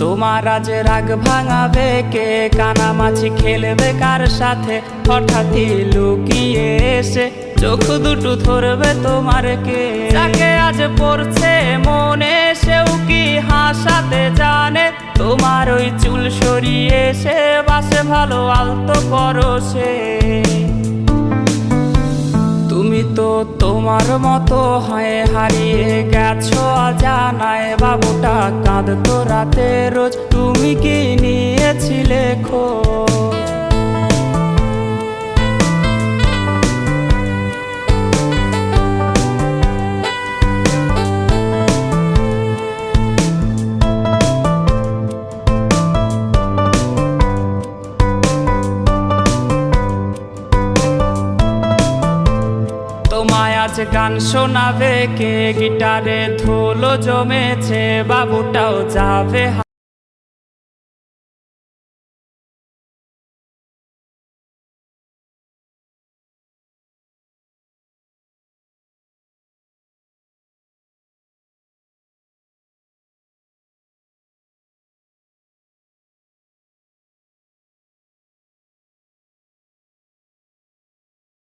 তোমার আজ রাগ ভাঙাবে কে? কানামাছি খেলবে কার সাথে? হঠাৎই লুকিয়ে এসে চোখ দুটো ধরবে তোমার কে? যাকে আজ পড়ছে মনে সেও কি হাসাতে জানে? তোমার ওই চুল সরিয়ে সে বাসে ভালো আলতো পরশে। তুমি তো তোমার মতো হয়ে হারিয়ে গেছো অজানায়। বাবুটা কাঁদতো রাতে রোজ, তুমি কি নিয়েছিলে খোঁজ? তোমায় আজ গান শোনাবে কে? গিটারে ধুলো জমেছে, বাবুটাও যাবে